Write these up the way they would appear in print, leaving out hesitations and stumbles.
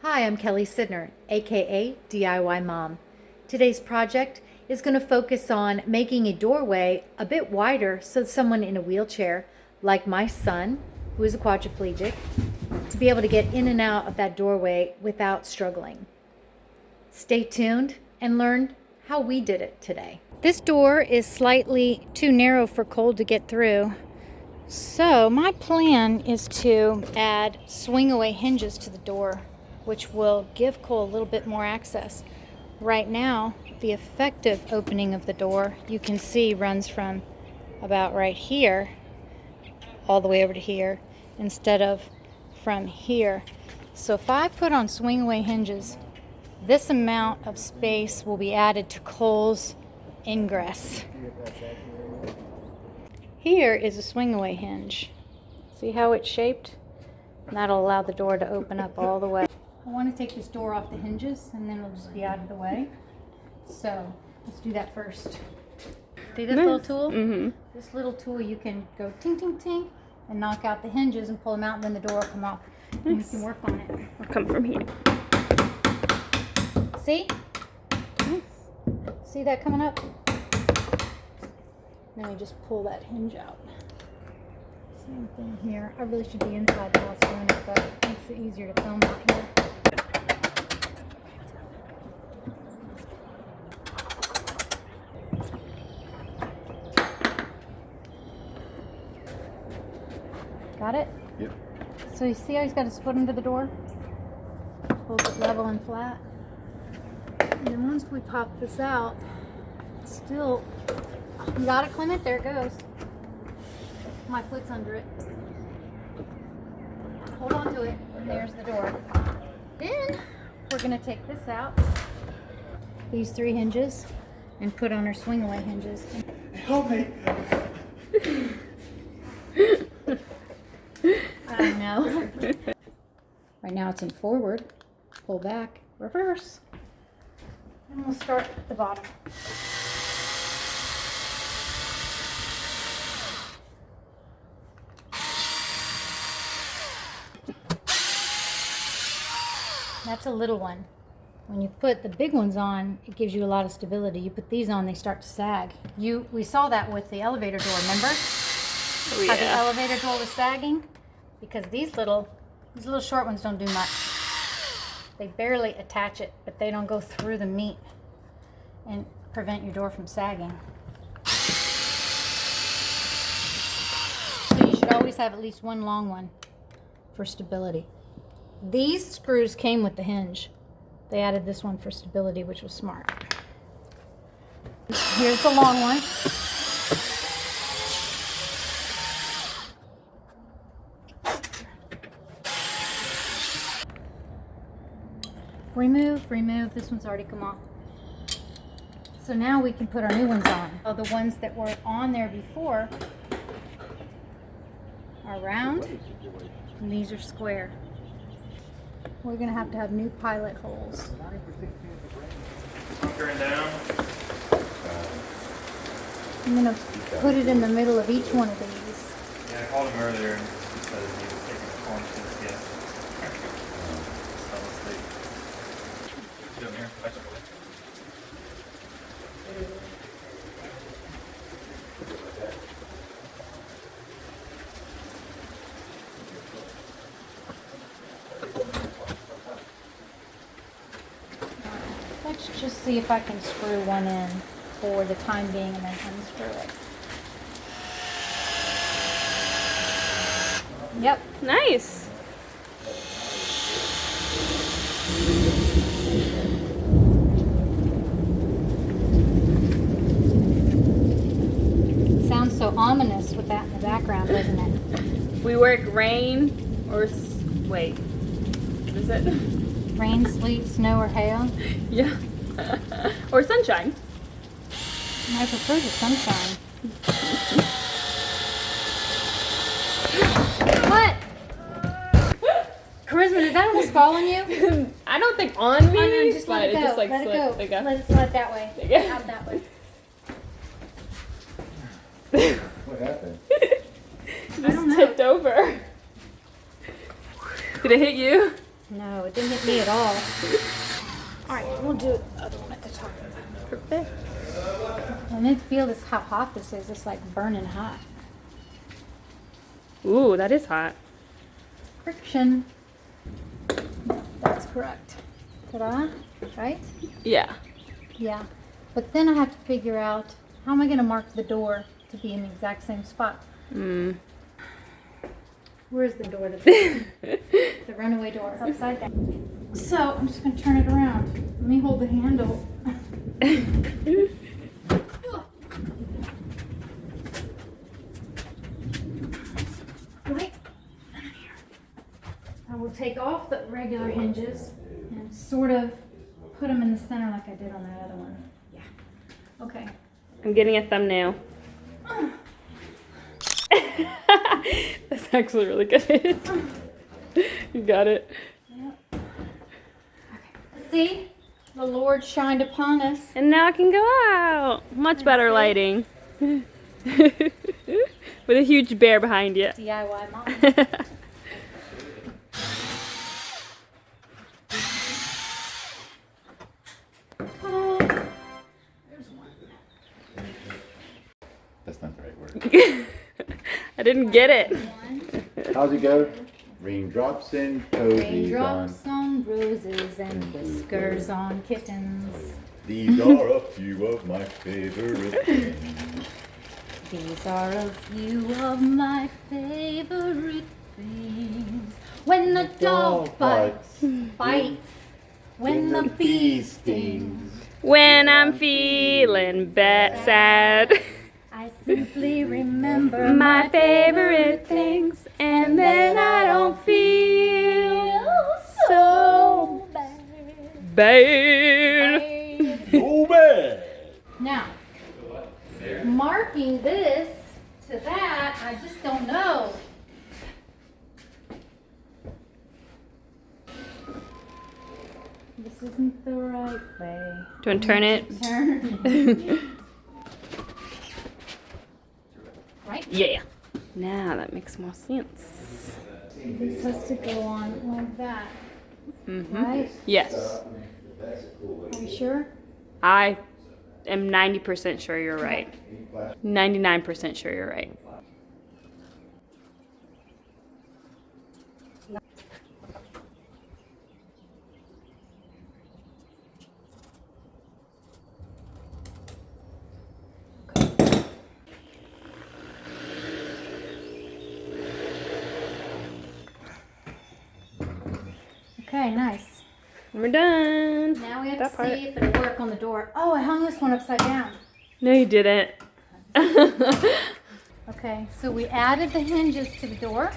Hi, I'm Kelly Sydnor, aka DIY Mom. Today's project is going to focus on making a doorway a bit wider so someone in a wheelchair, like my son, who is a quadriplegic, to be able to get in and out of that doorway without struggling. Stay tuned and learn how we did it today. This door is slightly too narrow for Cole to get through. So my plan is to add swing away hinges to the door, which will give Cole a little bit more access. Right now, the effective opening of the door, you can see, runs from about right here all the way over to here instead of from here. So if I put on swing away hinges, this amount of space will be added to Cole's ingress. Here is a swing away hinge. See how it's shaped? And that'll allow the door to open up all the way. I want to take this door off the hinges and then it'll just be out of the way. So let's do that first. See this little tool? Mm-hmm. This little tool, you can go ting ting ting and knock out the hinges and pull them out, and then the door will come off. And you can work on it. I'll come from here. See? Nice. See that coming up? Then we just pull that hinge out. Same thing here. I really should be inside the house doing it, but it makes it easier to film out here. Got it? Yep. So you see how he's got his foot under the door? Hold it level and flat. And then once we pop this out, still, you got it, Clement? There it goes. My foot's under it. Hold on to it. There's the door. Then we're going to take this out, these 3 hinges, and put on our swing away hinges. Help me. I don't know. Right now it's in forward, pull back, reverse. And we'll start at the bottom. That's a little one. When you put the big ones on, it gives you a lot of stability. You put these on, they start to sag. We saw that with the elevator door, remember? Oh, yeah. How the elevator door was sagging? Because these little short ones don't do much. They barely attach it, but they don't go through the meat and prevent your door from sagging. So you should always have at least one long one for stability. These screws came with the hinge. They added this one for stability, which was smart. Here's the long one. Remove. This one's already come off. So now we can put our new ones on. Oh, the ones that were on there before are round, and these are square. We're going to have new pilot holes. Turn down. I'm going to put it in the middle of each one of these. Yeah, I called him earlier and he said he was taking a phone to his guest. Fell asleep. Come here. Let's just see if I can screw one in for the time being and then unscrew it. Yep. Nice. Sounds so ominous with that in the background, doesn't it? We work rain or wait. What is it? Rain, sleet, snow, or hail. Yeah. Or sunshine. I prefer the sunshine. What? Charisma, did that almost fall on you? I don't think on me, Oh, no, just but let it go. just like let it slipped. go. There you go. Let it slide that way. There you go. Out that way. What happened? I don't know. Tipped over. Did it hit you? No, it didn't hit me at all. All right, we'll do the other one at the top. Perfect. And then feel this how hot this is. It's like burning hot. Ooh, that is hot. Friction. That's correct. Ta-da, right? Yeah. Yeah. But then I have to figure out how am I going to mark the door to be in the exact same spot. Where's the door to be? The runaway door. It's upside down. So I'm just going to turn it around. Let me hold the handle. Right. I will take off the regular hinges and sort of put them in the center like I did on that other one. Yeah. Okay. I'm getting a thumbnail. That's actually really good. You got it. Yep. Okay. See? The Lord shined upon us. And now I can go out. Much better lighting. With a huge bear behind you. DIY mom. There's one. That's not the right word. I didn't get it. How's it go? Raindrops and posies on. Raindrops on roses and whiskers on kittens. These are a few of my favorite things. These are a few of my favorite things. When the dog bites, bites. When the bee stings, When I'm feeling sad. I simply remember My favorite things. And then I don't feel so bad. Oh man! Now, marking this to that, I just don't know. This isn't the right way. Do you want to turn it? Turn. Right? Yeah. Now that makes more sense. This has to go on like that. Mm-hmm. Right? Yes. Are you sure? I am 90% sure you're right. 99% sure you're right. Okay, nice. We're done. Now we have That to part. see if it'll work on the door. Oh, I hung this one upside down. No, you didn't. Okay, so we added the hinges to the door,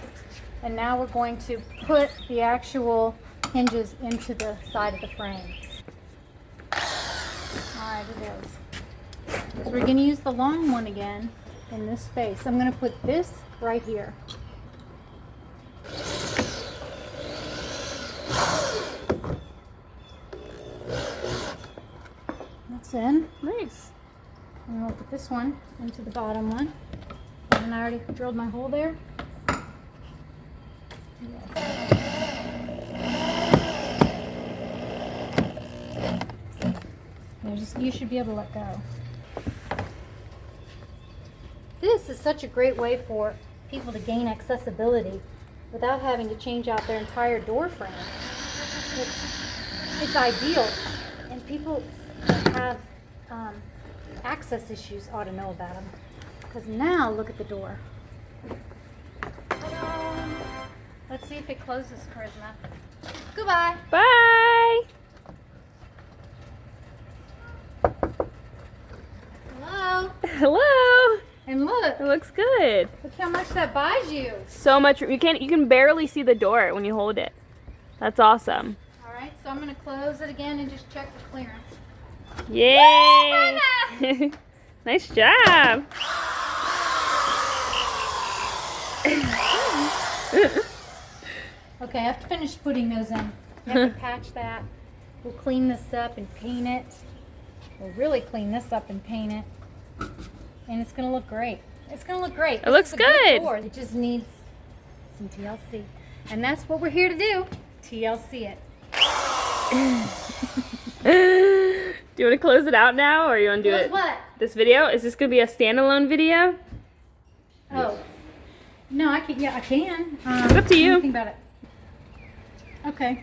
and now we're going to put the actual hinges into the side of the frame. Alright, it is. So we're going to use the long one again in this space. I'm going to put this right here. That's in. Nice. And we'll put this one into the bottom one. And then I already drilled my hole there. You should be able to let go. This is such a great way for people to gain accessibility without having to change out their entire door frame. It's ideal, and people that have access issues ought to know about them. Because now, look at the door. Ta-da! Let's see if it closes, Charisma. Goodbye. Bye. Hello. Hello. And look, It looks good. look how much that buys you. So much. You can barely see the door when you hold it. That's awesome. All right, so I'm going to close it again and just check the clearance. Yay! Nice job. Okay, I have to finish putting those in. You have to patch that. We'll clean this up and paint it. We'll really clean this up and paint it. And it's going to look great. It's going to look great. It looks This is a good. door. It just needs some TLC. And that's what we're here to do. TLC it. Do you want to close it out now, or you want to do Close it? what? This video? Is this going to be a standalone video? Oh. No, I can. Yeah, I can. It's up to you. Think about it. Okay.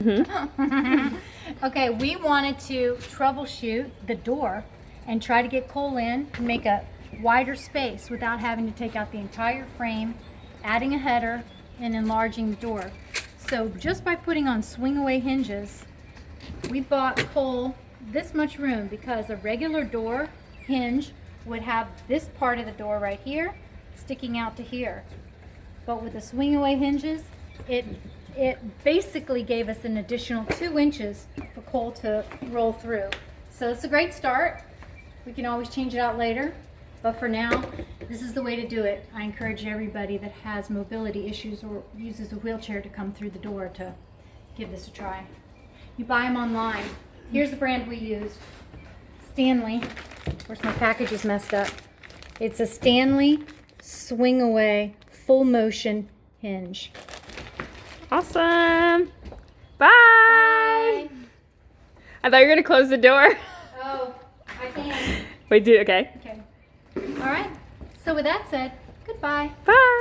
Okay, we wanted to troubleshoot the door and try to get coal in and make a wider space without having to take out the entire frame, adding a header, and enlarging the door. So just by putting on swing away hinges, we bought coal this much room, because a regular door hinge would have this part of the door right here sticking out to here. But with the swing away hinges, it basically gave us an additional 2 inches for coal to roll through. So it's a great start. We can always change it out later, but for now, this is the way to do it. I encourage everybody that has mobility issues or uses a wheelchair to come through the door to give this a try. You buy them online. Here's the brand we used. Stanley. Of course, my package is messed up. It's a Stanley swing away full motion hinge. Awesome. Bye. Bye. I thought you were going to close the door. Oh, I can. Wait, do okay. Okay. All right. So with that said, goodbye. Bye.